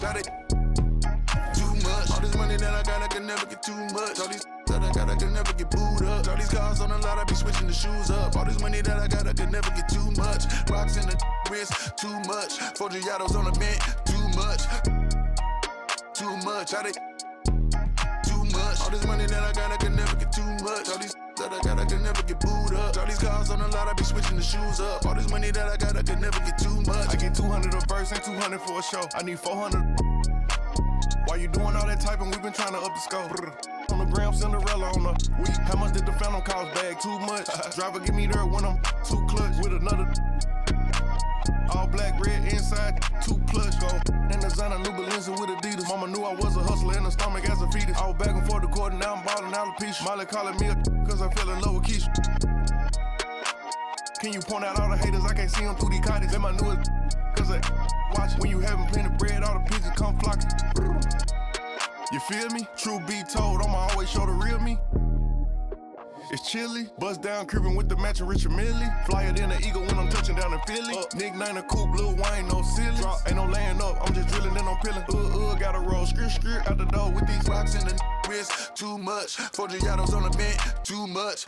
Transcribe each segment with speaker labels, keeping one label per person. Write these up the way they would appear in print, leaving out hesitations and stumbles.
Speaker 1: Got it too much. All this money that I got, I can never get too much. All these that I got, I can never get booed up. All these cars on the lot, I be switching the shoes up. All this money that I got, I can never get too much. Rocks in the wrist, too much. 4 Giottos on the vent, too much. Too much. I did too much. All this money that I got, I can never get too much. All these that I got, I can never get booed up. All these cars on the lot, I be switching the shoes up. All this money that I got, I can never get too much. I get 200 a verse and 200 for a show. I need 400. Why you doing all that typing? We been trying to up the scope. On the gram, Cinderella on the week. How much did the Phantom cost? Bag too much. Driver give me there when I'm too clutch with another. All black, red inside, 2 plush go. And designer new Balenciaga with Adidas. Mama knew I was a hustler in the stomach as a fetus. I was back and forth the court and now I'm balling alopecia. Molly calling me a cause I fell in love with Keisha. Can you point out all the haters? I can't see them through these cottage. Then my newest cause I watch when you having plenty of bread, all the pigeons come flocking. You feel me? True be told, I'ma always show the real me. It's chilly, bust down creeping with the matching Richard Millie. Flyer than an eagle when I'm touching down in Philly. Nickname a cool blue wine, no silly. Ain't no laying up, I'm just drilling and I'm peeling. Gotta roll, skirt out the door with these rocks in the wrist. Too much, 4 Giottos on the vent. Too much,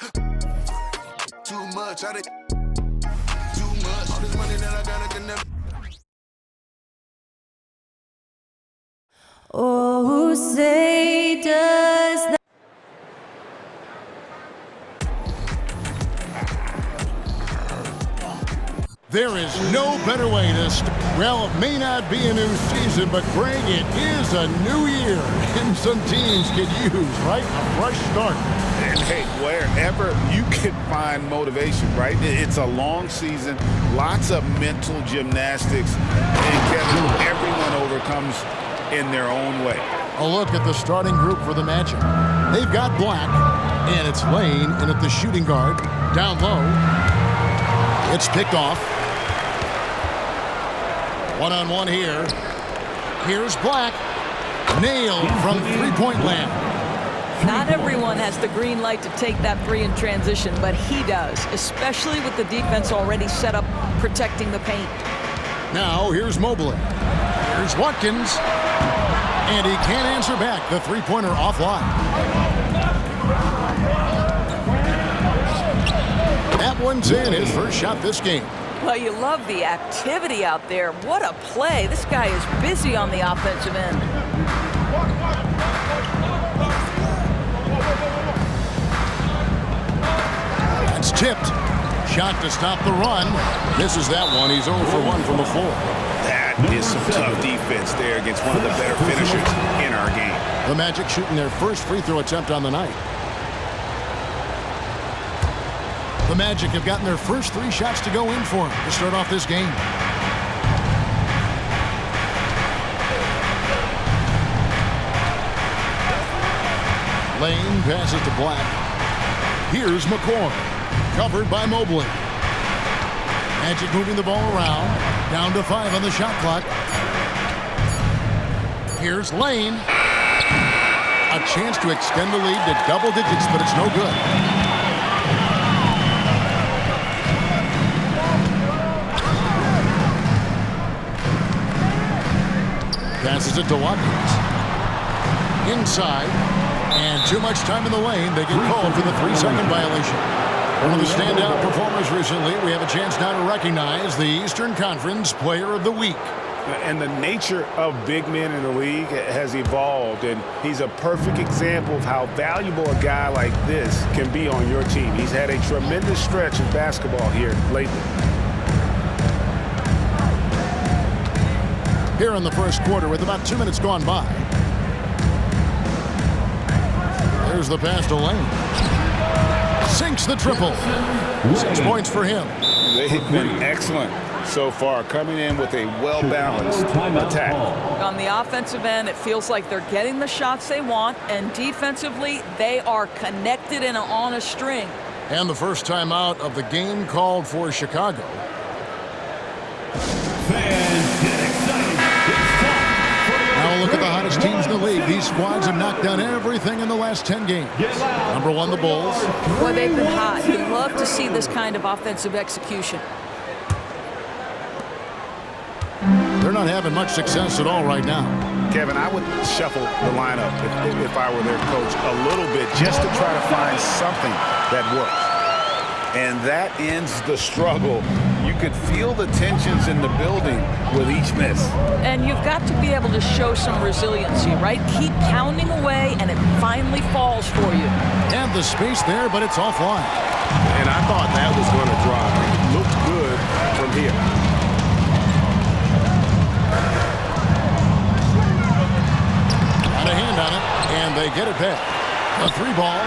Speaker 1: too much. I did too much. All this money that I got, I can never.
Speaker 2: Oh, say does that.
Speaker 3: There is no better way to well, it may not be a new season, but Greg, it is a new year, and some teams could use, right, a fresh start.
Speaker 4: And hey, wherever you can find motivation, right? It's a long season, lots of mental gymnastics, and Kevin, everyone overcomes in their own way.
Speaker 3: A look at the starting group for the Magic. They've got Black, and it's Lane, and at the shooting guard, down low. It's picked off. One-on-one here. Here's Black. Nailed from three-point land.
Speaker 5: Not everyone has the green light to take that three in transition, but he does, especially with the defense already set up protecting the paint.
Speaker 3: Now here's Mobley. Here's Watkins. And he can't answer back. The three-pointer offline. That one's in, his first shot this game.
Speaker 5: Well, you love the activity out there. What a play. This guy is busy on the offensive end.
Speaker 3: That's tipped. Shot to stop the run. Misses that one. He's 0 for 1 from the floor.
Speaker 4: That is some tough defense there against one of the better finishers in our game.
Speaker 3: The Magic shooting their first free throw attempt on the night. The Magic have gotten their first 3 shots to go in for them to start off this game. Lane passes to Black. Here's McCoy. Covered by Mobley. Magic moving the ball around. Down to 5 on the shot clock. Here's Lane. A chance to extend the lead to double digits, but it's no good. Passes it to Watkins. Inside. And too much time in the lane. They get called for the 3-second violation. One of the standout performers recently. We have a chance now to recognize the Eastern Conference Player of the Week.
Speaker 4: And the nature of big men in the league has evolved, and he's a perfect example of how valuable a guy like this can be on your team. He's had a tremendous stretch of basketball here lately.
Speaker 3: Here in the first quarter with about 2 minutes gone by. There's the pass to Lane. Sinks the triple. 6 points for him.
Speaker 4: They've been excellent so far, coming in with a well-balanced attack.
Speaker 5: On the offensive end, it feels like they're getting the shots they want, and defensively, they are connected and on a string.
Speaker 3: And the first timeout of the game called for Chicago. Now look at the hottest teams in the league. These squads have knocked down everything in the last 10 games. Number 1, the Bulls.
Speaker 5: Boy, they've been hot. You'd love to see this kind of offensive execution.
Speaker 3: they're not having much success at all right now.
Speaker 4: Kevin, I would shuffle the lineup if I were their coach a little bit just to try to find something that works. And that ends the struggle. You could feel the tensions in the building with each miss.
Speaker 5: And you've got to be able to show some resiliency, right? Keep pounding away, and it finally falls for you.
Speaker 3: And the space there, but it's offline.
Speaker 4: And I thought that was going to drop. It looked good from here.
Speaker 3: Got a hand on it, and they get it back. A 3-ball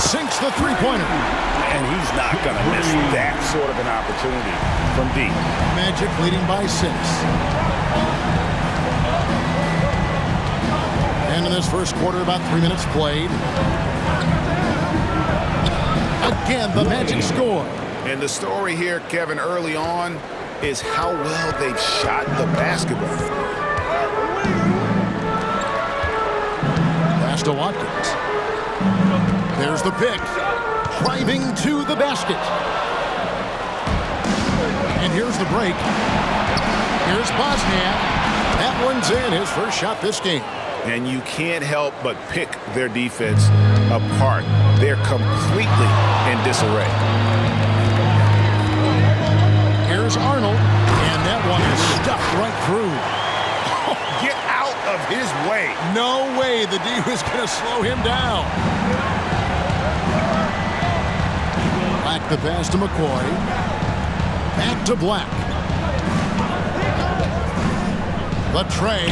Speaker 3: sinks the three-pointer.
Speaker 4: And he's not going to miss that sort of an opportunity from deep.
Speaker 3: Magic leading by 6. And in this first quarter, about 3 minutes played. Again, the Magic score.
Speaker 4: And the story here, Kevin, early on is how well they've shot the basketball.
Speaker 3: Pass to Watkins. There's the pick. Driving to the basket. And here's the break. Here's Bosniak. That one's in, his first shot this game.
Speaker 4: And you can't help but pick their defense apart. They're completely in disarray.
Speaker 3: Here's Arnold. And that one is stuffed right through.
Speaker 4: Oh, get out of his way.
Speaker 3: No way the D was going to slow him down. Black the pass to McCoy. Back to Black. The tray.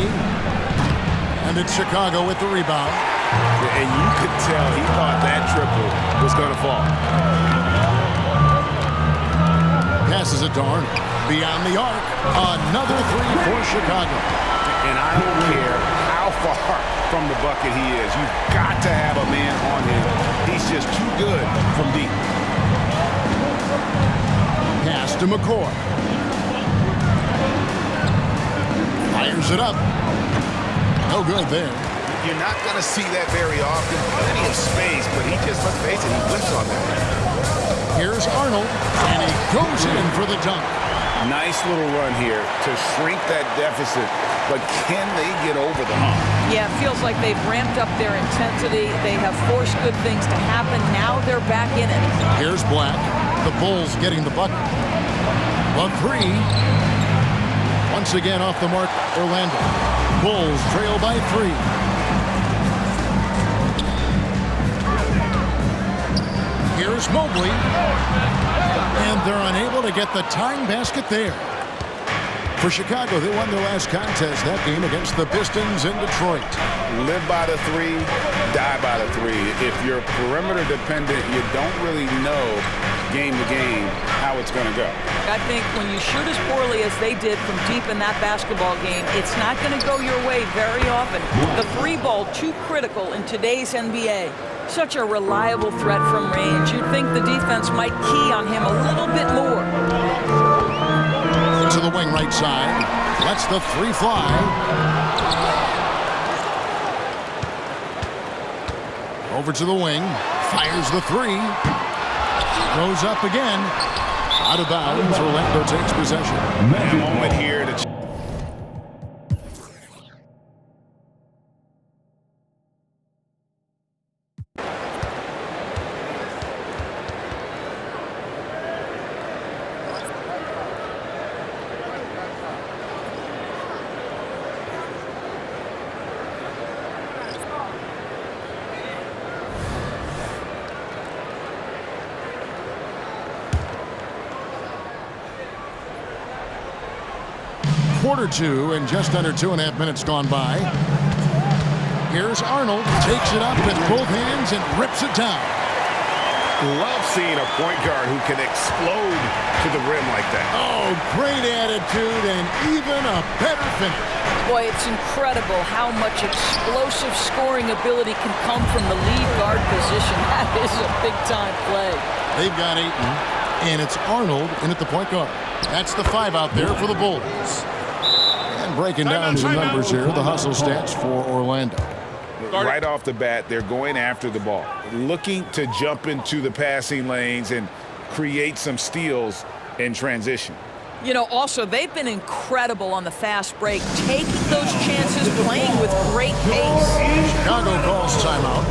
Speaker 3: And it's Chicago with the rebound.
Speaker 4: And you could tell he thought that triple was going to fall.
Speaker 3: Passes it to Arnold. Beyond the arc. Another 3 for Chicago.
Speaker 4: And I don't care how far from the bucket he is. You've got to have a man on him. He's just too good from deep.
Speaker 3: Pass to McCoy. Fires it up. No good there.
Speaker 4: You're not going to see that very often. Plenty of space, but he just, let's face it, he whips on that.
Speaker 3: Here's Arnold, and he goes in for the dunk.
Speaker 4: Nice little run here to shrink that deficit, but can they get over the hump?
Speaker 5: Yeah, it feels like they've ramped up their intensity. They have forced good things to happen. Now they're back in it.
Speaker 3: Here's Black. The Bulls getting the bucket. A 3. Once again off the mark, Orlando. Bulls trail by 3. Here's Mobley. And they're unable to get the tying basket there. For Chicago, they won their last contest that game against the Pistons in Detroit.
Speaker 4: Live by the 3, die by the 3. If you're perimeter dependent, you don't really know game to game how it's going to go.
Speaker 5: I think when you shoot as poorly as they did from deep in that basketball game, it's not going to go your way very often. The 3-ball, too critical in today's NBA. Such a reliable threat from range. You'd think the defense might key on him a little bit more.
Speaker 3: To the wing right side. Lets the 3 fly. Over to the wing. Fires the 3. Goes up again. Out of bounds. Orlando takes possession.
Speaker 4: A moment here to
Speaker 3: Quarter 2 and just under 2.5 minutes gone by. Here's Arnold. Takes it up with both hands and rips it down.
Speaker 4: love seeing a point guard who can explode to the rim like that.
Speaker 3: Oh, great attitude and even a better finish.
Speaker 5: Boy, it's incredible how much explosive scoring ability can come from the lead guard position. That is a big-time play.
Speaker 3: They've got Ayton, and it's Arnold in at the point guard. That's the 5 out there for the Bulls. And breaking down some numbers here, the hustle stats for Orlando.
Speaker 4: Right off the bat, they're going after the ball, looking to jump into the passing lanes and create some steals in transition.
Speaker 5: You know, also, they've been incredible on the fast break, taking those chances, playing with great pace.
Speaker 3: Chicago calls timeout.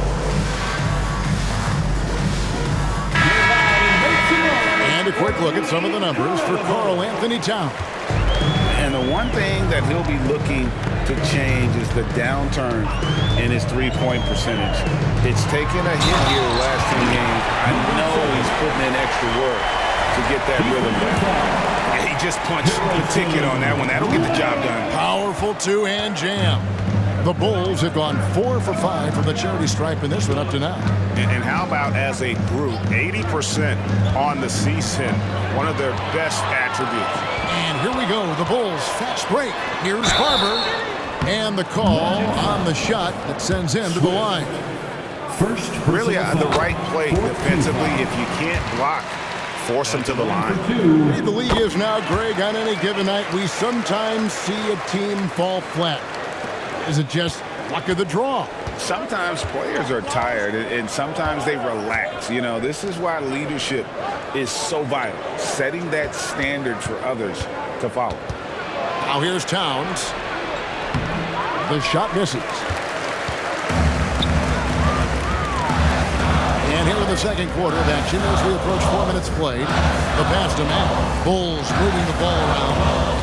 Speaker 3: And a quick look at some of the numbers for Karl-Anthony Towns.
Speaker 4: And the one thing that he'll be looking to change is the downturn in his three-point percentage. It's taken a hit here the last 10 games. I know he's putting in extra work to get that rhythm back. Yeah, he just punched the ticket on that one. That'll get the job done.
Speaker 3: Powerful two-hand jam. The Bulls have gone 4 for 5 from the charity stripe in this one up to now.
Speaker 4: And how about as a group, 80% on the season, one of their best attributes.
Speaker 3: And here we go, the Bulls fast break. Here's Barber, and the call on the shot that sends him to the line.
Speaker 4: Really the right play defensively. If you can't block, force him to the line.
Speaker 3: The league is now, Greg, on any given night, we sometimes see a team fall flat. Is it just luck of the draw?
Speaker 4: Sometimes players are tired, and sometimes they relax. You know, this is why leadership is so vital, setting that standard for others to follow.
Speaker 3: Now here's Towns. The shot misses. And here in the second quarter of action as we approach 4 minutes played. The pass to Matt. Bulls moving the ball around.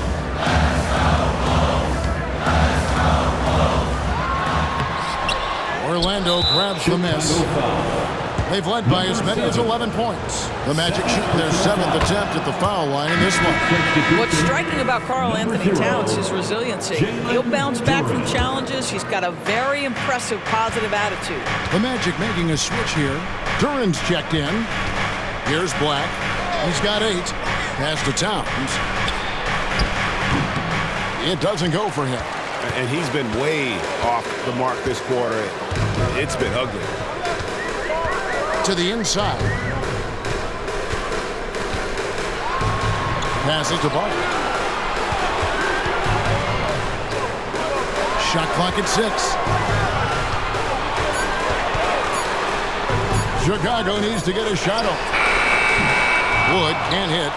Speaker 3: Orlando grabs the miss. They've led by as many as 11 points. The Magic shoot their 7th attempt at the foul line in this one.
Speaker 5: What's striking about Karl-Anthony Towns is resiliency. He'll bounce back from challenges. He's got a very impressive positive attitude.
Speaker 3: The Magic making a switch here. Duran's checked in. Here's Black. He's got 8. Pass to Towns. It doesn't go for him.
Speaker 4: And he's been way off the mark this quarter. It's been ugly.
Speaker 3: To the inside. Passes to Barber. Shot clock at 6. Chicago needs to get a shot off. Wood can't hit.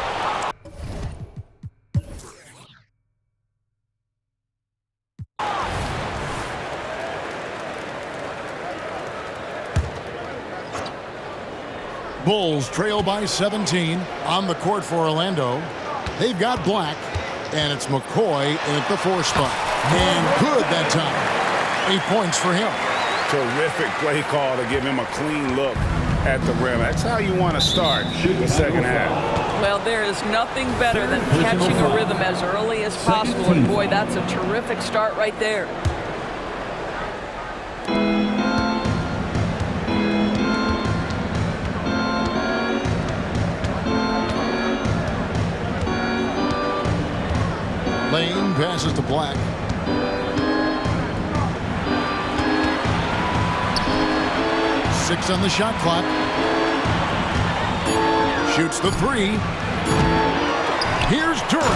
Speaker 3: Bulls trail by 17 on the court for Orlando. They've got Black, and it's McCoy in at the 4 spot. And good that time. 8 points for him.
Speaker 4: Terrific play call to give him a clean look at the rim. That's how you want to start the second half.
Speaker 5: Well, there is nothing better than catching a rhythm as early as possible. And boy, that's a terrific start right there.
Speaker 3: Lane passes to Black. Six on the shot clock. Shoots the 3. Here's Duran.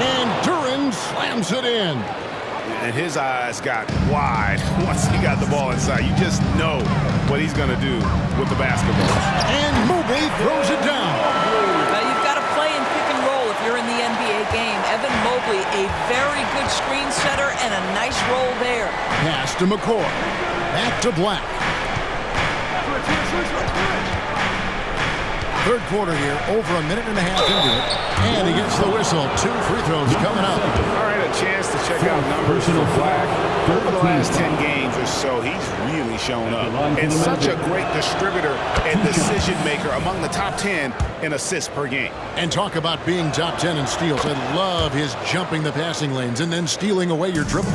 Speaker 3: And Duran slams it in.
Speaker 4: And his eyes got wide once he got the ball inside. You just know what he's going to do with the basketball.
Speaker 3: And Mobley throws it down.
Speaker 5: Now you've got to play in pick and roll if you're in the NBA game. Evan Mobley, a very good screen setter and a nice roll there.
Speaker 3: Pass to McCoy. Back to Black. Third quarter here, over a minute and a half into it. And he gets the whistle. 2 free throws coming up.
Speaker 4: All right, a chance to check out numbers for Black. Over the last 10 games or so, he's really shown up. And such a great distributor and decision maker among the top 10 in assists per game.
Speaker 3: And talk about being top 10 in steals. I love his jumping the passing lanes and then stealing away your dribble.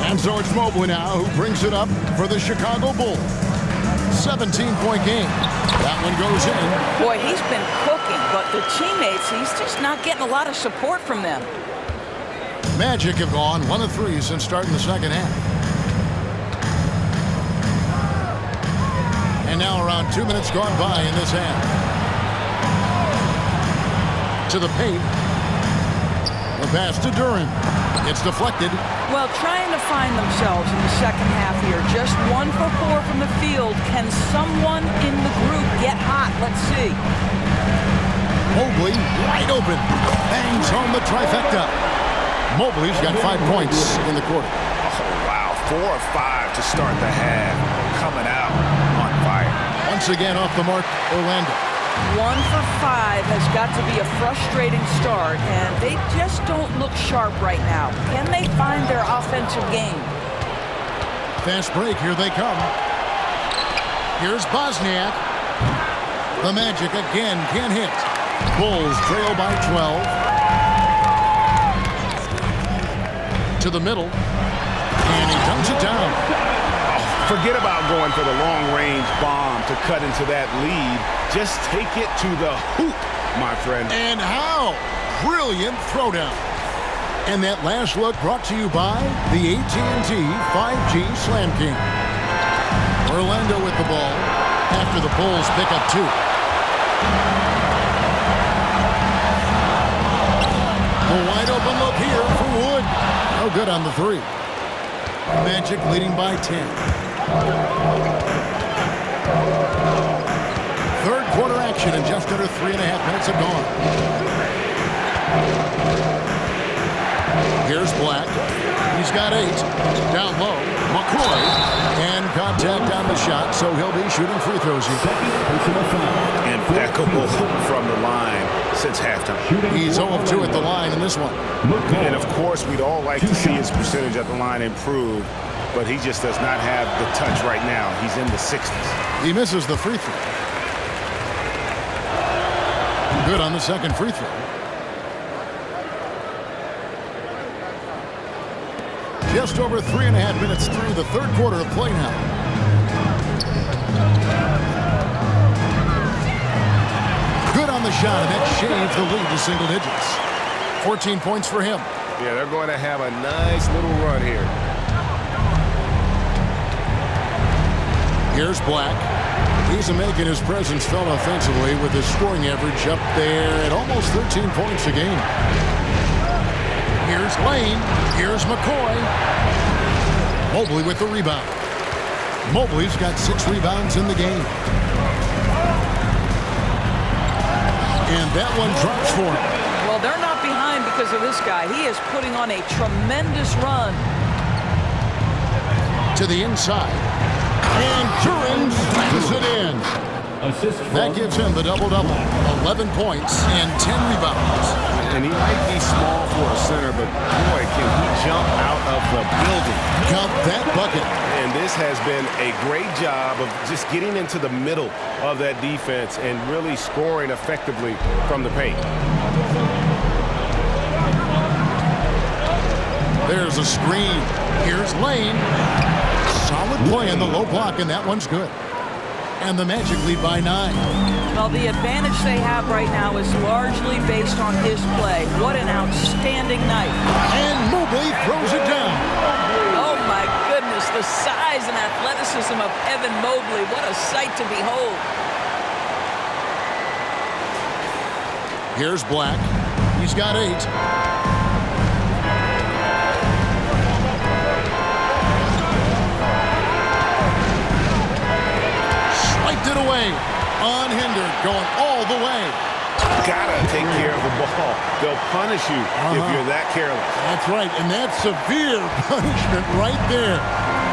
Speaker 3: And so it's Mobley now who brings it up for the Chicago Bulls. 17-point game. That one goes in.
Speaker 5: Boy, he's been cooking, but the teammates, he's just not getting a lot of support from them.
Speaker 3: Magic have gone 1 of 3 since starting the second half. And now around 2 minutes gone by in this half. To the paint. The pass to Duran. It's deflected.
Speaker 5: Well, trying to find themselves in the second half here. Just 1 for 4 from the field. Can someone in the group get hot? Let's see.
Speaker 3: Mobley wide open. Bangs home the trifecta. Mobley's got 5 points in the quarter.
Speaker 4: Oh, wow. 4 of 5 to start the half. Coming out on fire.
Speaker 3: Once again off the mark, Orlando.
Speaker 5: 1 for 5 has got to be a frustrating start, and they just don't look sharp right now. Can they find their offensive game?
Speaker 3: Fast break, here they come. Here's Bosniak. The Magic again can't hit. Bulls trail by 12. To the middle. And he dunks it down.
Speaker 4: Forget about going for the long-range bomb to cut into that lead. Just take it to the hoop, my friend.
Speaker 3: And how? Brilliant throwdown. And that last look brought to you by the AT&T 5G Slam King. Orlando with the ball after the Bulls pick up 2. A wide open look here for Wood. No good on the 3. Magic leading by 10. Third quarter action in just under 3.5 minutes have gone. Here's Black. He's got 8. Down low. McCoy. And contact on the shot, so he'll be shooting free throws here.
Speaker 4: Impeccable from the line since halftime.
Speaker 3: He's 0 of 2 at the line in this one.
Speaker 4: And, of course, we'd all like to see his percentage at the line improve, but he just does not have the touch right now. He's in the 60s.
Speaker 3: He misses the free throw. Good on the second free throw. Just over 3.5 minutes through the third quarter of play now. Good on the shot, and that shaves the lead to single digits. 14 points for him.
Speaker 4: Yeah, they're going to have a nice little run here.
Speaker 3: Here's Black. He's making his presence felt offensively with his scoring average up there at almost 13 points a game. Here's Lane. Here's McCoy. Mobley with the rebound. Mobley's got 6 rebounds in the game. And that one drops for him.
Speaker 5: Well, they're not behind because of this guy. He is putting on a tremendous run.
Speaker 3: To the inside. And Turin slams it in. That gives him the double-double. 11 points and 10 rebounds.
Speaker 4: And he might be small for a center, but boy, can he jump out of the building.
Speaker 3: Count that bucket.
Speaker 4: And this has been a great job of just getting into the middle of that defense and really scoring effectively from the paint.
Speaker 3: There's a screen. Here's Lane. Solid play in the low block, and that one's good. And the Magic lead by 9.
Speaker 5: Well, the advantage they have right now is largely based on his play. What an outstanding night.
Speaker 3: And Mobley throws it down.
Speaker 5: Oh, my goodness, the size and athleticism of Evan Mobley. What a sight to behold.
Speaker 3: Here's Black. He's got 8. Swiped it away. Unhindered, going all the way.
Speaker 4: Gotta take care of the ball. They'll punish you if you're that careless.
Speaker 3: That's right, and that's severe punishment right there.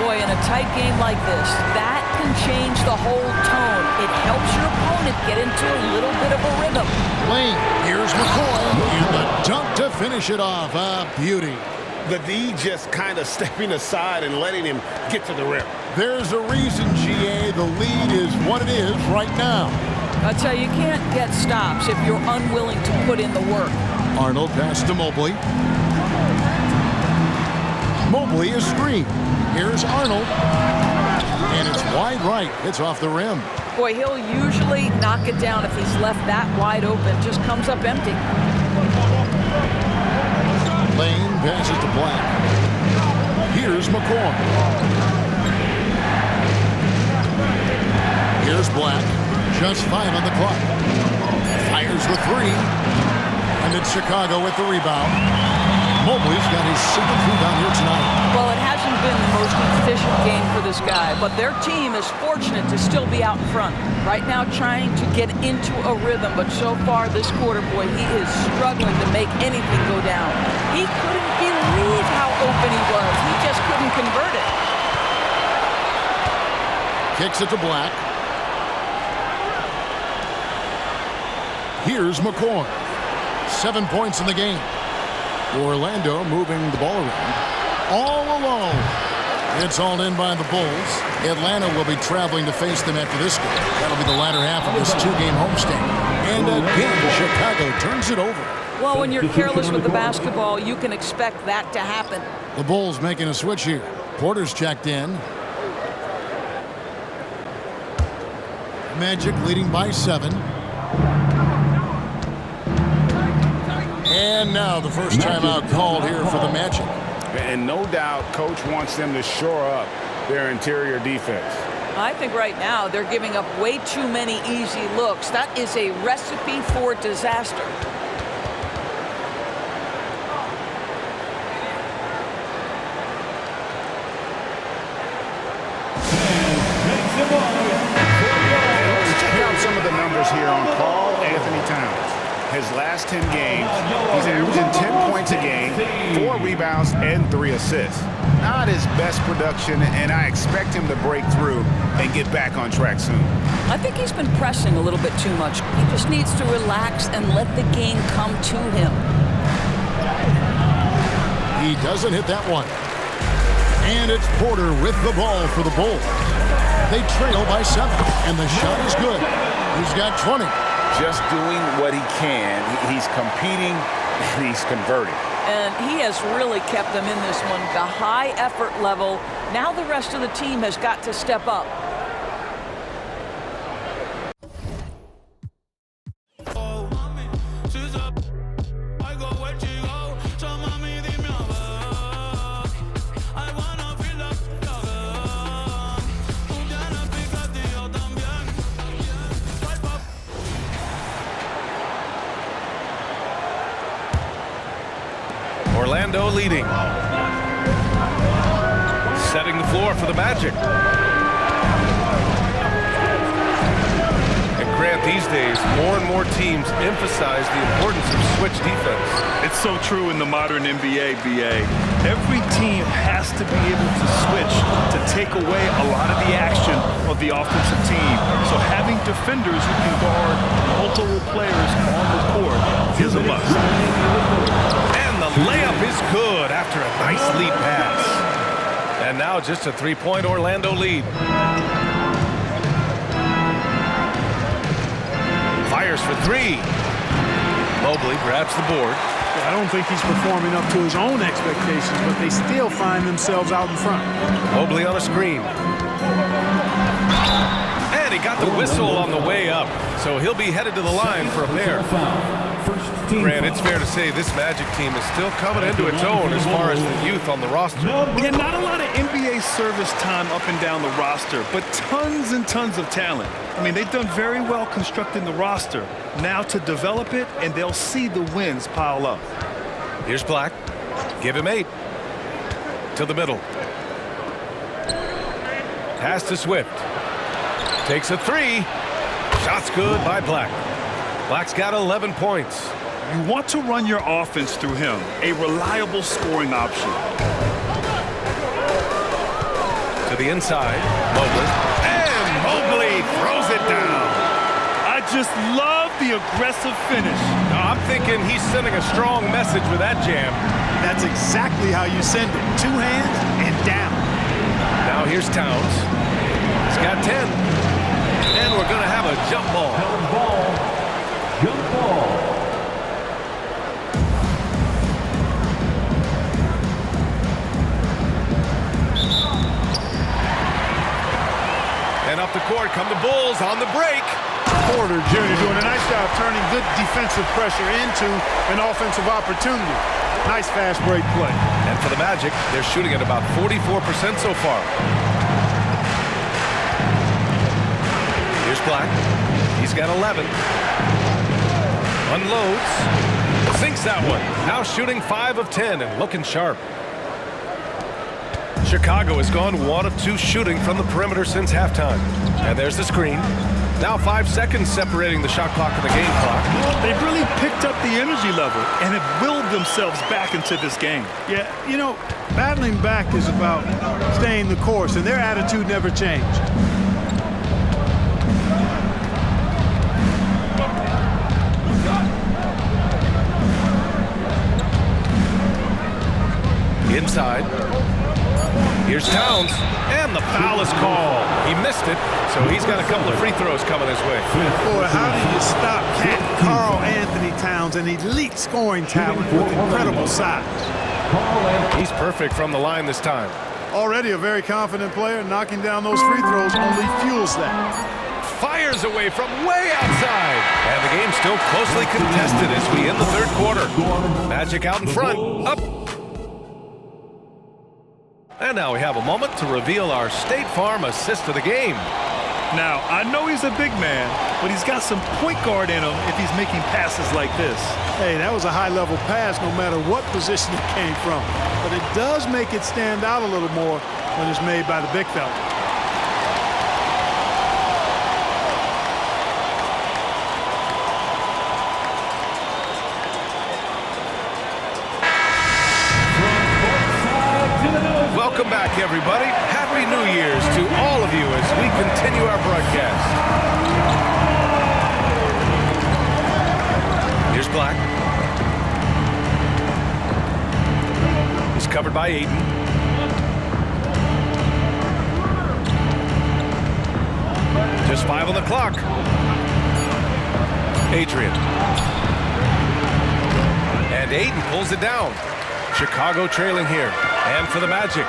Speaker 5: Boy, in a tight game like this, that can change the whole tone. It helps your opponent get into a little bit of a rhythm.
Speaker 3: Lane, here's McCoy, and the dunk to finish it off. A beauty.
Speaker 4: The D just kind of stepping aside and letting him get to the rim.
Speaker 3: There's a reason, GA, the lead is what it is right now.
Speaker 5: I tell you, you can't get stops if you're unwilling to put in the work.
Speaker 3: Arnold pass to Mobley. Mobley is screened. Here's Arnold. And it's wide right. It's off the rim.
Speaker 5: Boy, he'll usually knock it down if he's left that wide open. Just comes up empty.
Speaker 3: Lane passes to Black. Here's McCoy. Here's Black. Just 5 on the clock. Fires the 3. And it's Chicago with the rebound. Mobley's got his 7th rebound here tonight.
Speaker 5: Well, it hasn't been the most efficient game for this this guy, but their team is fortunate to still be out in front. Right now trying to get into a rhythm, but so far this quarter, boy, he is struggling to make anything go down. He couldn't believe how open he was. He just couldn't convert it.
Speaker 3: Kicks it to Black. Here's McCoy. 7 points in the game. Orlando moving the ball around. All alone. It's all in by the Bulls. Atlanta will be traveling to face them after this game. That'll be the latter half of this two-game homestand. And again, Chicago turns it over.
Speaker 5: Well, when you're careless with the basketball, you can expect that to happen.
Speaker 3: The Bulls making a switch here. Porter's checked in. Magic leading by 7. And now the first timeout called here for the Magic.
Speaker 4: And no doubt, Coach wants them to shore up their interior defense.
Speaker 5: I think right now they're giving up way too many easy looks. That is a recipe for disaster.
Speaker 4: Let's check out some of the numbers here on Karl Anthony Towns. His last 10 games, he's averaging 10 points a game, 4 rebounds, and 3 assists. Not his best production, and I expect him to break through and get back on track soon.
Speaker 5: I think he's been pressing a little bit too much. He just needs to relax and let the game come to him.
Speaker 3: He doesn't hit that one. And it's Porter with the ball for the Bulls. They trail by 7, and the shot is good. He's got 20.
Speaker 4: Just doing what he can. He's competing, and he's converting.
Speaker 5: And he has really kept them in this one. The high effort level. Now the rest of the team has got to step up.
Speaker 6: Orlando leading. Setting the floor for the Magic. And Grant, these days, more and more teams emphasize the importance of switch defense.
Speaker 7: It's so true in the modern NBA, BA. Every team has to be able to switch to take away a lot of the action of the offensive team. So having defenders who can guard multiple players on the court is a must.
Speaker 6: And the layup is good after a nice lead pass. And now just a 3-point Orlando lead. Fires for 3. Mobley grabs the board.
Speaker 8: I don't think he's performing up to his own expectations, but they still find themselves out in front.
Speaker 6: Mobley on a screen. And he got the whistle on the way up, so he'll be headed to the line for a pair. Grant, it's fair to say this Magic team is still coming into its own as far as the youth on the roster.
Speaker 7: Yeah, not a lot of NBA service time up and down the roster, but tons and tons of talent. I mean, they've done very well constructing the roster. Now to develop it, and they'll see the wins pile up.
Speaker 6: Here's Black. Give him 8. To the middle. Pass to Swift. Takes a 3. Shot's good by Black. Black's got 11 points.
Speaker 7: You want to run your offense through him, a reliable scoring option.
Speaker 6: To the inside, Mobley. And Mobley throws it down.
Speaker 7: I just love the aggressive finish.
Speaker 6: I'm thinking he's sending a strong message with that jam.
Speaker 8: That's exactly how you send it. 2 hands and down.
Speaker 6: Now here's Towns. He's got 10. And we're going to have a jump ball.
Speaker 9: Jump ball.
Speaker 6: And up the court come the Bulls on the break.
Speaker 8: Porter Jr. doing a nice job turning good defensive pressure into an offensive opportunity. Nice fast break play.
Speaker 6: And for the Magic, they're shooting at about 44% so far. Here's Black. He's got 11. Unloads. Sinks that one. Now shooting 5 of 10 and looking sharp. Chicago has gone 1 of 2 shooting from the perimeter since halftime. And there's the screen. Now 5 seconds separating the shot clock and the game clock.
Speaker 7: They've really picked up the energy level and have willed themselves back into this game.
Speaker 8: Yeah, you know, battling back is about staying the course, and their attitude never changed.
Speaker 6: Inside. Here's Towns, and the foul is called. He missed it, so he's got a couple of free throws coming his way.
Speaker 8: Boy, how do you stop Karl Anthony Towns, an elite scoring talent with incredible size?
Speaker 6: He's perfect from the line this time.
Speaker 8: Already a very confident player, knocking down those free throws only fuels that.
Speaker 6: Fires away from way outside. And the game's still closely contested as we end the third quarter. Magic out in front, up. And now we have a moment to reveal our State Farm assist of the game.
Speaker 7: Now, I know he's a big man, but he's got some point guard in him if he's making passes like this.
Speaker 8: Hey, that was a high-level pass no matter what position it came from. But it does make it stand out a little more when it's made by the big fella.
Speaker 6: Welcome back, everybody. Happy New Year's to all of you as we continue our broadcast. Here's Black. He's covered by Ayton. Just 5 on the clock. Adrian. And Ayton pulls it down. Chicago trailing here. And for the Magic.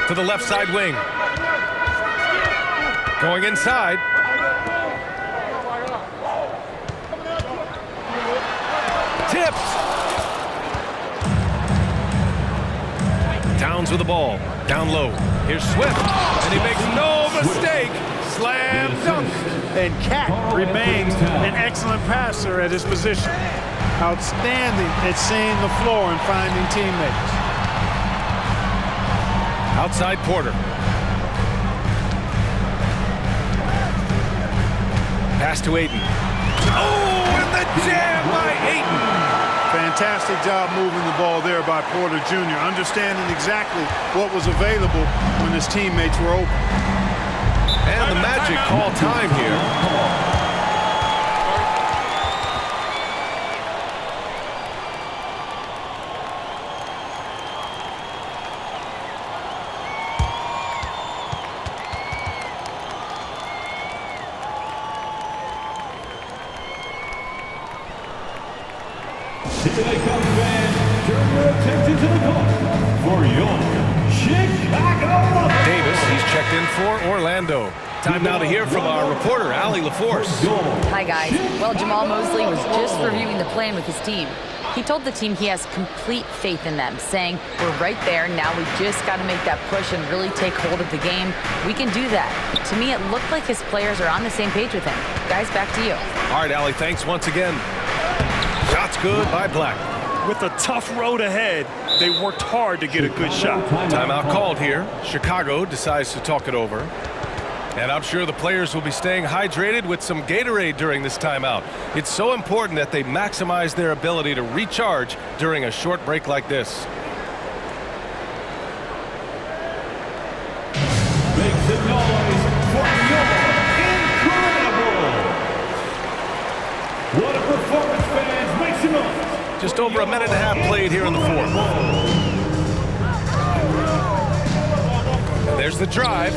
Speaker 6: To the left side wing. Going inside. Tipped. Towns with the ball. Down low. Here's Swift. And he makes no mistake. Slam dunk.
Speaker 8: And Cat remains an excellent passer at his position. Outstanding at seeing the floor and finding teammates.
Speaker 6: Outside Porter. Pass to Ayton. Oh, and the jam by Ayton.
Speaker 8: Fantastic job moving the ball there by Porter Jr., understanding exactly what was available when his teammates were open.
Speaker 6: And the Magic call time here.
Speaker 9: Today, Cubs fans, turn your attention to the court for your Chicago.
Speaker 6: Davis, he's checked in for Orlando. Time now to hear from our reporter, Allie LaForce.
Speaker 10: Hi, guys. Well, Jamal Mosley was just reviewing the plan with his team. He told the team he has complete faith in them, saying, we're right there, now we just got to make that push and really take hold of the game. We can do that. To me, it looked like his players are on the same page with him. Guys, back to you.
Speaker 6: All right, Allie, thanks once again. Shots good by Black.
Speaker 7: With a tough road ahead, they worked hard to get a good shot.
Speaker 6: Timeout called here. Chicago decides to talk it over. And I'm sure the players will be staying hydrated with some Gatorade during this timeout. It's so important that they maximize their ability to recharge during a short break like this.
Speaker 9: Make some noise for your incredible. What a performance, fans. Make some noise.
Speaker 6: Just over a minute and a half played here in the fourth. And there's the drive.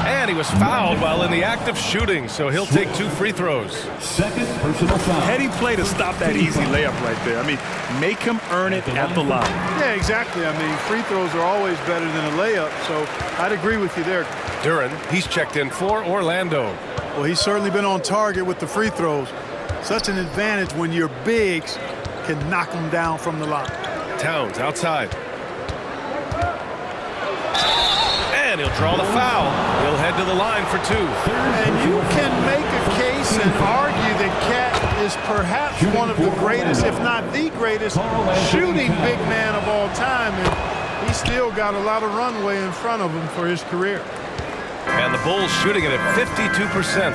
Speaker 6: And he was fouled while in the act of shooting, so he'll take 2 free throws.
Speaker 9: Second personal foul.
Speaker 7: Heading play to stop that easy layup right there. I mean, make him earn it at the line.
Speaker 8: Yeah, exactly. I mean, free throws are always better than a layup, so I'd agree with you there.
Speaker 6: Duren, he's checked in for Orlando.
Speaker 8: Well, he's certainly been on target with the free throws. Such an advantage when your bigs can knock them down from the line.
Speaker 6: Towns outside. And he'll draw the foul. He'll head to the line for 2.
Speaker 8: And you can make a case and argue that Cat is perhaps one of the greatest, if not the greatest, shooting big man of all time. And he's still got a lot of runway in front of him for his career.
Speaker 6: And the Bulls shooting it at 52%.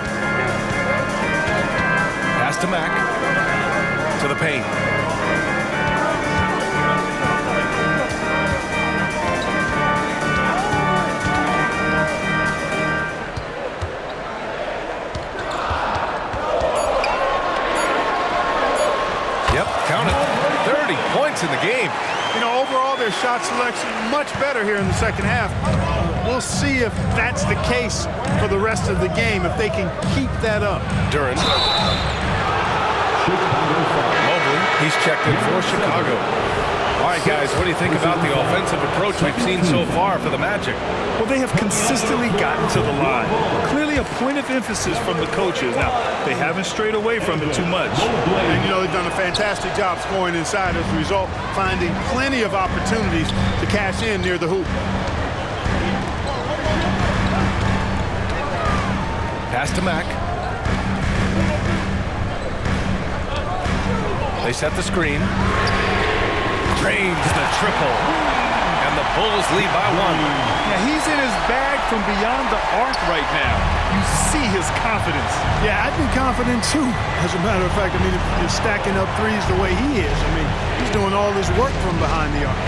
Speaker 6: Pass to Mack. To the paint. Yep, count it. 30 points in the game.
Speaker 8: You know, overall, their shot selection much better here in the second half. We'll see if that's the case for the rest of the game, if they can keep that up.
Speaker 6: Duren. Mobley, he's checked in for Chicago. All right, guys, what do you think about the offensive approach we've seen so far for the Magic?
Speaker 7: Well, they have consistently gotten to the line. Clearly a point of emphasis from the coaches. Now, they haven't strayed away from it too much.
Speaker 8: And, you know, they've done a fantastic job scoring inside as a result, finding plenty of opportunities to cash in near the hoop.
Speaker 6: Pass to Mack. They set the screen. Drains the triple. And the Bulls lead by 1.
Speaker 7: Yeah, he's in his bag from beyond the arc right now. You see his confidence.
Speaker 8: Yeah, I'd be confident too. As a matter of fact, I mean, if you're stacking up threes the way he is, I mean, he's doing all this work from behind the arc.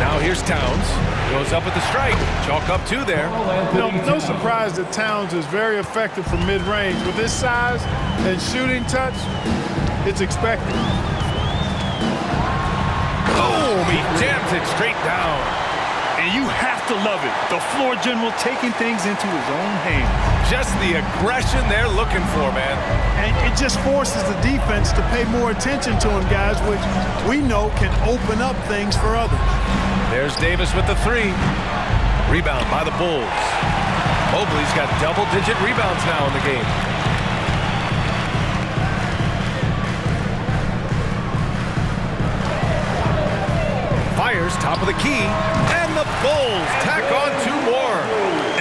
Speaker 6: Now here's Towns. Goes up with the strike. Chalk up 2 there.
Speaker 8: You know, no surprise that Towns is very effective from mid-range. With his size and shooting touch, it's expected.
Speaker 6: Boom! He jams it straight down.
Speaker 7: And you have to love it. The floor general taking things into his own hands.
Speaker 6: Just the aggression they're looking for, man.
Speaker 8: And it just forces the defense to pay more attention to him, guys, which we know can open up things for others.
Speaker 6: There's Davis with the 3. Rebound by the Bulls. Mobley's got double-digit rebounds now in the game. Fires top of the key, and the Bulls tack on 2 more.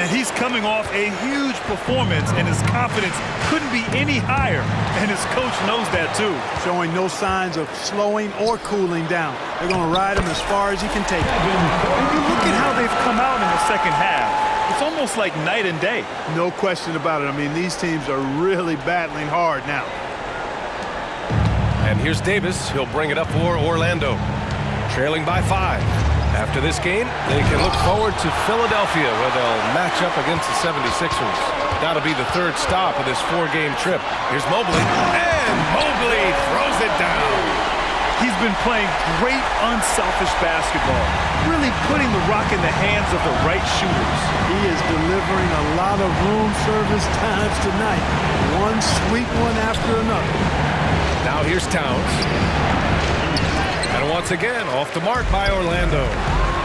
Speaker 7: And he's coming off a huge performance, and his confidence couldn't be any higher. And his coach knows that too.
Speaker 8: Showing no signs of slowing or cooling down. They're going to ride him as far as he can take him.
Speaker 7: And you look at how they've come out in the second half. It's almost like night and day.
Speaker 8: No question about it. I mean, these teams are really battling hard now.
Speaker 6: And here's Davis. He'll bring it up for Orlando. Trailing by 5. After this game, they can look forward to Philadelphia, where they'll match up against the 76ers. That'll be the 3rd stop of this 4-game trip. Here's Mobley, and Mobley throws it down.
Speaker 7: He's been playing great, unselfish basketball, really putting the rock in the hands of the right shooters.
Speaker 8: He is delivering a lot of room service times tonight. One sweet one after another.
Speaker 6: Now here's Towns. And once again, off the mark by Orlando.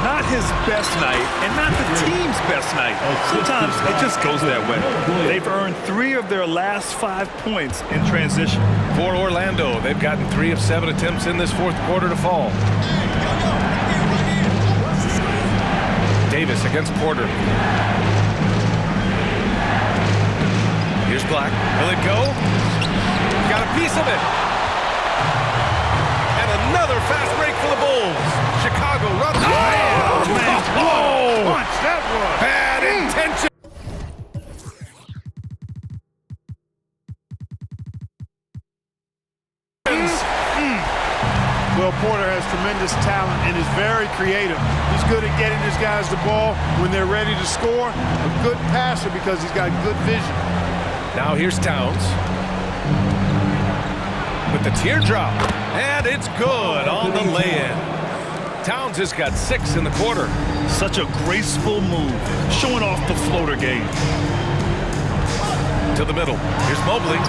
Speaker 7: Not his best night, and not the team's best night. Sometimes it just goes that way. They've earned 3 of their last 5 points in transition.
Speaker 6: For Orlando, they've gotten 3 of 7 attempts in this 4th quarter to fall. Davis against Porter. Here's Black. Will it go? Got a piece of it. Another fast break for the Bulls. Chicago runs.
Speaker 8: Oh, man. Whoa. Punch, that was.
Speaker 6: Bad intention.
Speaker 8: Well, Porter has tremendous talent and is very creative. He's good at getting his guys the ball when they're ready to score. A good passer because he's got good vision.
Speaker 6: Now here's Towns. With the teardrop. And it's good on the lay-in. Towns has got 6 in the quarter.
Speaker 7: Such a graceful move, showing off the floater game.
Speaker 6: To the middle. Here's Mobley.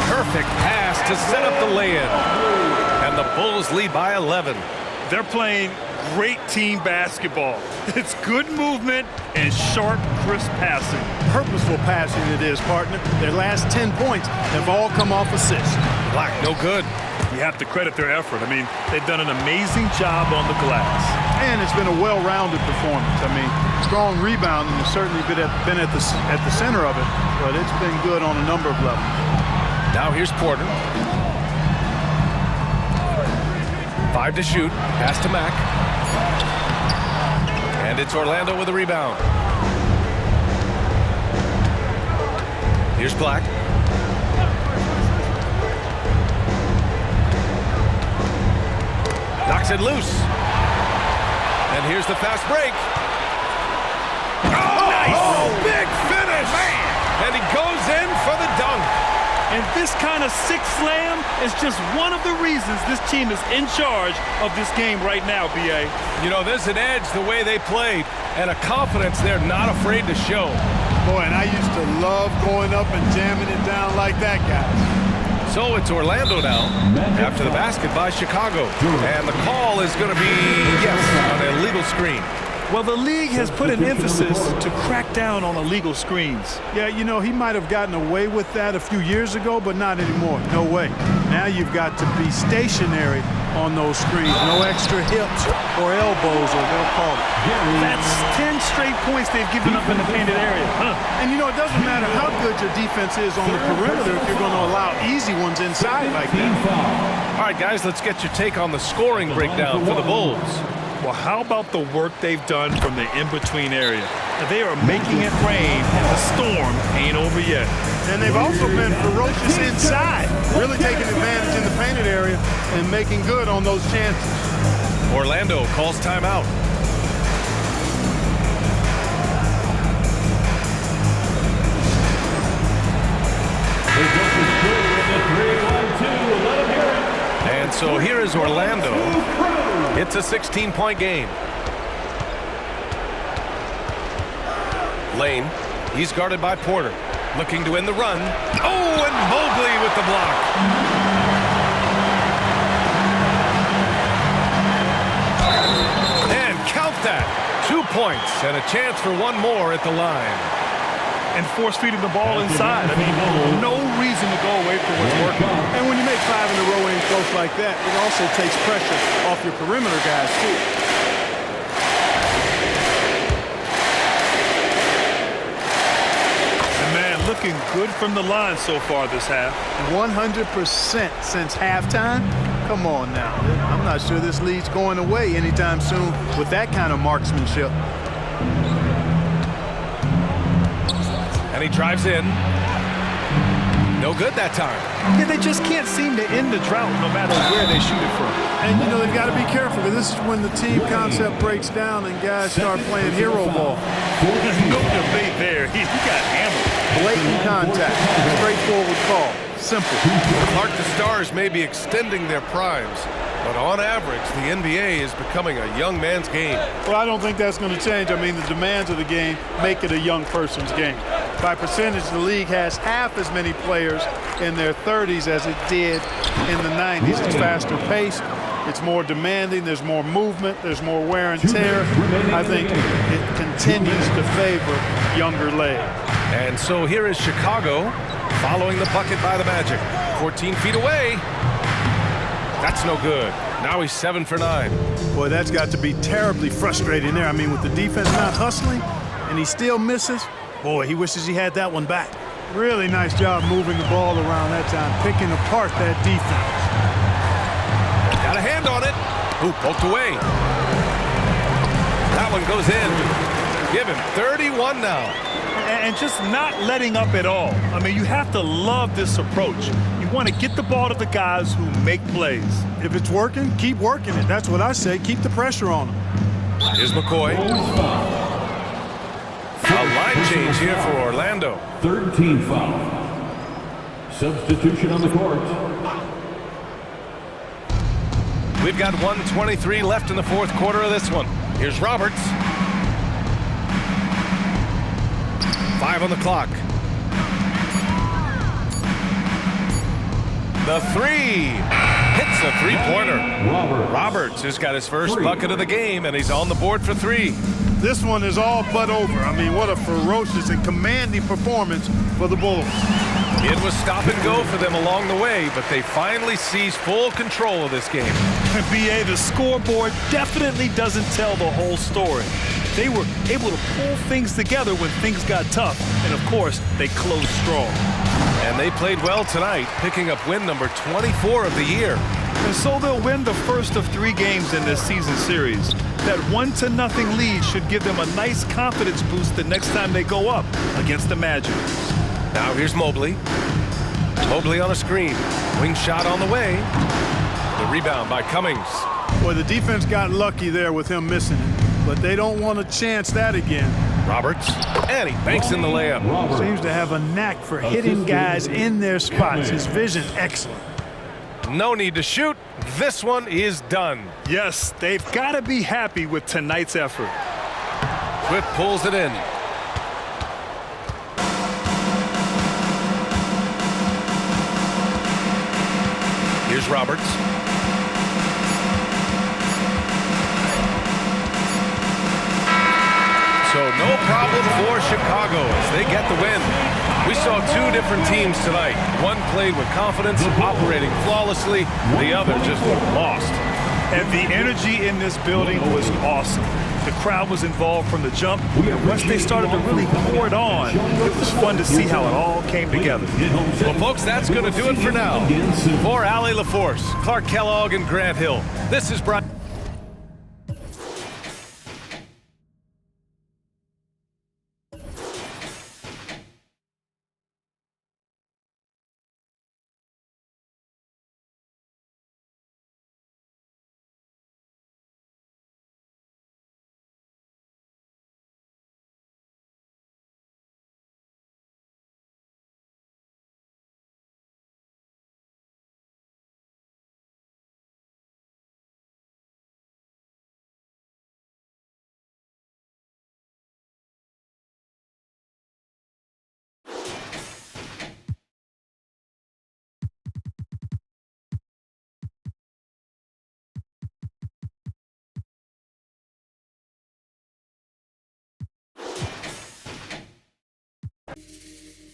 Speaker 6: Perfect pass to set up the lay-in. And the Bulls lead by 11.
Speaker 7: They're playing great team basketball. It's good movement and sharp, crisp passing.
Speaker 8: Purposeful passing it is, partner. Their last 10 points have all come off assists.
Speaker 6: Black, no good.
Speaker 7: have to credit their effort. I mean, they've done an amazing job on the glass.
Speaker 8: And it's been a well-rounded performance. I mean, strong rebounding has certainly been at the center of it, but it's been good on a number of levels.
Speaker 6: Now here's Porter. 5 to shoot. Pass to Mack. And it's Orlando with a rebound. Here's Black. Knocks it loose. And here's the fast break. Oh, nice! Oh, big finish! Man. And he goes in for the dunk.
Speaker 7: And this kind of six slam is just one of the reasons this team is in charge of this game right now, B.A.
Speaker 6: You know, there's an edge the way they played and a confidence they're not afraid to show.
Speaker 8: Boy, and I used to love going up and jamming it down like that, guys.
Speaker 6: So it's Orlando now after the basket by Chicago. And the call is going to be, yes, on a illegal screen.
Speaker 7: Well, the league has put an emphasis to crack down on illegal screens.
Speaker 8: Yeah, you know, he might have gotten away with that a few years ago, but not anymore. No way. Now you've got to be stationary on those screens. No extra hips or elbows, or they'll call it.
Speaker 7: That's 10 straight points they've given up in the painted area.
Speaker 8: And, you know, it doesn't matter how good your defense is on the perimeter if you're going to allow easy ones inside like that.
Speaker 6: All right, guys, let's get your take on the scoring breakdown for the Bulls.
Speaker 7: Well, how about the work they've done from the in-between area? They are making it rain, and the storm ain't over yet.
Speaker 8: And they've also been ferocious inside, really taking advantage in the painted area and making good on those chances.
Speaker 6: Orlando calls timeout. And so here is Orlando. It's a 16-point game. Lane, he's guarded by Porter, looking to end the run. Oh, and Mobley with the block. And count that. 2 points and a chance for one more at the line.
Speaker 7: And force-feeding the ball inside. I mean, no reason to go away from what's working.
Speaker 8: And when you make 5 in a row in close like that, it also takes pressure off your perimeter guys, too.
Speaker 7: And, man, looking good from the line so far this half.
Speaker 8: 100% since halftime. Come on now. I'm not sure this lead's going away anytime soon with that kind of marksmanship.
Speaker 6: And he drives in. No good that time.
Speaker 7: Yeah, they just can't seem to end the drought no matter where they shoot it from.
Speaker 8: And, you know, they've got to be careful, because this is when the team concept breaks down and guys start playing hero ball.
Speaker 7: There's no debate there. He got hammered.
Speaker 8: Blatant contact. Straightforward call. Simple.
Speaker 6: Clark, the Stars may be extending their primes, but on average, the NBA is becoming a young man's game.
Speaker 8: Well, I don't think that's going to change. I mean, the demands of the game make it a young person's game. By percentage, the league has half as many players in their 30s as it did in the 90s. It's faster paced. It's more demanding. There's more movement. There's more wear and tear. I think it continues to favor younger legs.
Speaker 6: And so here is Chicago following the bucket by the Magic. 14 feet away. That's no good. Now he's 7 for 9.
Speaker 8: Boy, that's got to be terribly frustrating there. I mean, with the defense not hustling and he still misses, boy, he wishes he had that one back. Really nice job moving the ball around that time, picking apart that defense.
Speaker 6: Got a hand on it. Ooh, poked away. That one goes in. Give him 31 now.
Speaker 7: And just not letting up at all. I mean, you have to love this approach. You want to get the ball to the guys who make plays.
Speaker 8: If it's working, keep working it. That's what I say. Keep the pressure on them.
Speaker 6: Here's McCoy. A line change here for Orlando.
Speaker 9: 13 foul. Substitution on the court.
Speaker 6: We've got 1:23 left in the fourth quarter of this one. Here's Roberts. 5 on the clock. The three. Hits a three-pointer. Roberts has got his first bucket of the game, and he's on the board for 3.
Speaker 8: This one is all but over. I mean, what a ferocious and commanding performance for the Bulls.
Speaker 6: It was stop and go for them along the way, but they finally seized full control of this game.
Speaker 7: BA, the scoreboard definitely doesn't tell the whole story. They were able to pull things together when things got tough, and of course, they closed strong.
Speaker 6: And they played well tonight, picking up win number 24 of the year.
Speaker 7: And so they'll win the first of 3 games in this season series. That 1-0 lead should give them a nice confidence boost the next time they go up against the Magic.
Speaker 6: Now here's Mobley. Mobley on a screen. Wing shot on the way. The rebound by Cummings.
Speaker 8: Boy, the defense got lucky there with him missing it, but they don't want to chance that again.
Speaker 6: Roberts, and he banks in the layup.
Speaker 8: Seems to have a knack for hitting guys in their spots. His vision, excellent.
Speaker 6: No need to shoot. This one is done.
Speaker 7: Yes, they've got to be happy with tonight's effort.
Speaker 6: Swift pulls it in. Here's Roberts. So no problem for Chicago as they get the win. We saw 2 different teams tonight. One played with confidence, operating flawlessly. The other just lost.
Speaker 7: And the energy in this building was awesome. The crowd was involved from the jump. And once they started to really pour it on, it was fun to see how it all came together.
Speaker 6: Well, folks, that's going to do it for now. For Allie LaForce, Clark Kellogg, and Grant Hill, this is Brian.